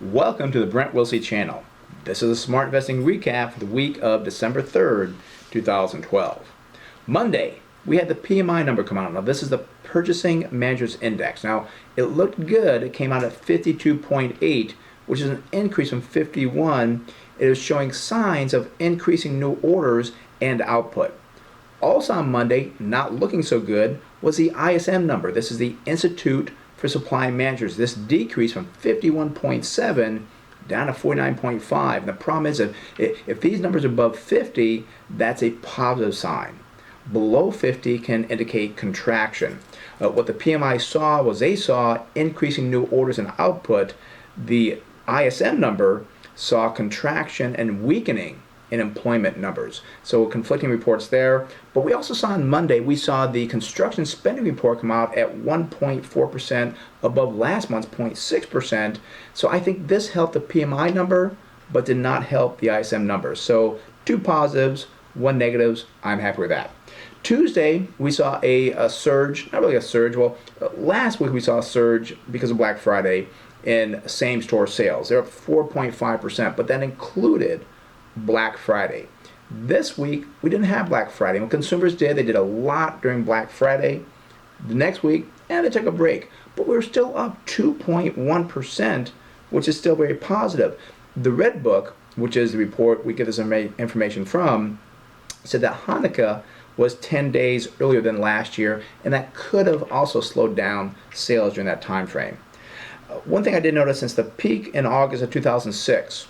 Welcome to the Brent Wilsey channel. This is a smart investing recap for the week of December 3rd, 2012. Monday, we had the PMI number come out. Now, this is the Purchasing Managers Index. Now, it looked good. It came out at 52.8, which is an increase from 51. It is showing signs of increasing new orders and output. Also on Monday, not looking so good, was the ISM number. This is the Institute for Supply Managers. This decreased from 51.7 down to 49.5. And the problem is if these numbers are above 50, that's a positive sign. Below 50 can indicate contraction. What the PMI saw was they saw increasing new orders and output. The ISM number saw contraction and weakening in employment numbers. So conflicting reports there. But we also saw on Monday, we saw the construction spending report come out at 1.4% above last month's 0.6%. So I think this helped the PMI number, but did not help the ISM numbers. So two positives, one negatives. I'm happy with that. Tuesday, we saw a surge, not really a surge, well, last week we saw a surge because of Black Friday in same-store sales. They're up 4.5%, but that included Black Friday. This week, we didn't have Black Friday. When consumers did, they did a lot during Black Friday. The next week, they took a break. But we're still up 2.1%, which is still very positive. The Red Book, which is the report we get this information from, said that Hanukkah was 10 days earlier than last year, and that could have also slowed down sales during that time frame. One thing I did notice since the peak in August of 2006,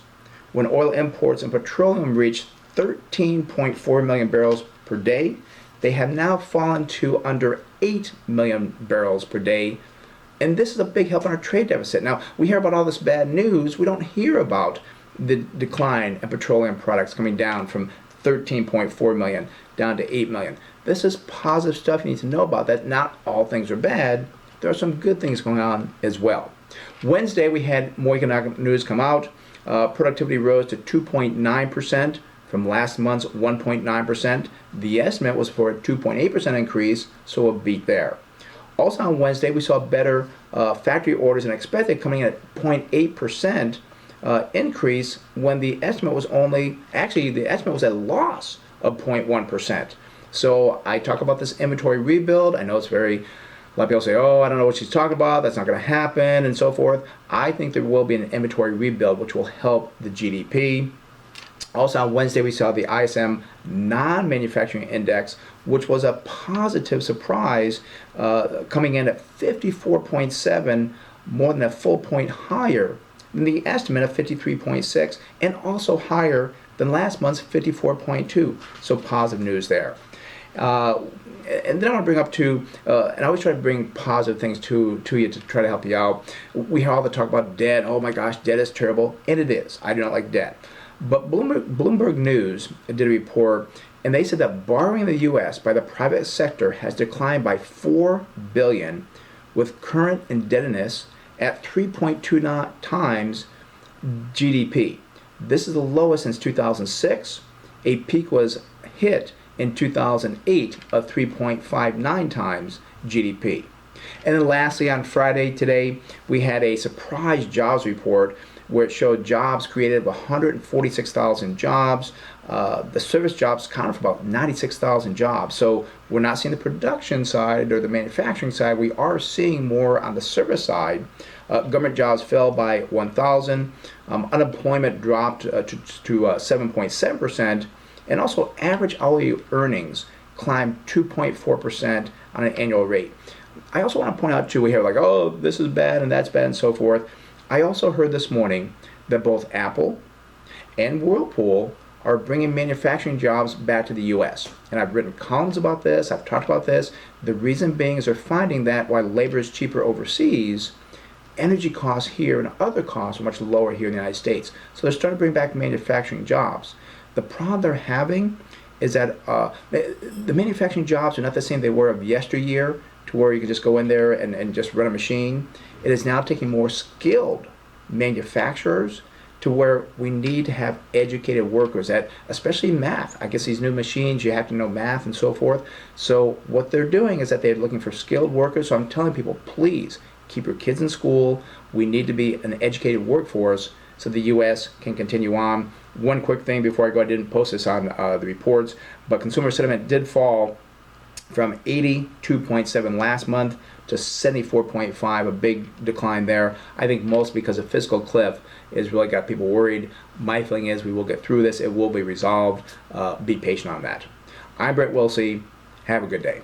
when oil imports and petroleum reached 13.4 million barrels per day, they have now fallen to under 8 million barrels per day. And this is a big help on our trade deficit. Now, we hear about all this bad news. We don't hear about the decline in petroleum products coming down from 13.4 million down to 8 million. This is positive stuff you need to know about, that not all things are bad. There are some good things going on as well. Wednesday, we had more economic news come out. Productivity rose to 2.9% from last month's 1.9%. The estimate was for a 2.8% increase, so a beat there. Also on Wednesday, we saw better factory orders than expected, coming in at 0.8% increase when the estimate was the estimate was a loss of 0.1%. So I talk about this inventory rebuild. I know it's a lot of people say, oh, I don't know what she's talking about, that's not going to happen, and so forth. I think there will be an inventory rebuild, which will help the GDP. Also on Wednesday, we saw the ISM non-manufacturing index, which was a positive surprise, coming in at 54.7, more than a full point higher than the estimate of 53.6, and also higher than last month's 54.2. So positive news there. And then I want to bring up and I always try to bring positive things to you to try to help you out. We hear all the talk about debt. Oh my gosh, debt is terrible. And it is. I do not like debt. But Bloomberg News did a report, and they said that borrowing in the U.S. by the private sector has declined by $4 billion, with current indebtedness at 3.2 times GDP. This is the lowest since 2006. A peak was hit in 2008 of 3.59 times GDP. And then lastly, on Friday today, we had a surprise jobs report where it showed jobs created of 146,000 jobs. The service jobs accounted for about 96,000 jobs. So we're not seeing the production side or the manufacturing side. We are seeing more on the service side. Government jobs fell by 1,000. Unemployment dropped to 7.7%. And also average hourly earnings climbed 2.4% on an annual rate. I also want to point out too, we hear like, oh, this is bad and that's bad and so forth. I also heard this morning that both Apple and Whirlpool are bringing manufacturing jobs back to the U.S. And I've written columns about this, I've talked about this. The reason being is they're finding that while labor is cheaper overseas, energy costs here and other costs are much lower here in the United States. So they're starting to bring back manufacturing jobs. The problem they're having is that the manufacturing jobs are not the same they were of yesteryear, to where you could just go in there and just run a machine. It is now taking more skilled manufacturers to where we need to have educated workers at, especially math. I guess these new machines, you have to know math and so forth. So what they're doing is that they're looking for skilled workers. So I'm telling people, please keep your kids in school. We need to be an educated workforce so the U.S. can continue on. One quick thing before I go, I didn't post this on the reports, but consumer sentiment did fall from 82.7 last month to 74.5, a big decline there. I think most because of fiscal cliff has really got people worried. My feeling is we will get through this. It will be resolved. Be patient on that. I'm Brett Wilsey. Have a good day.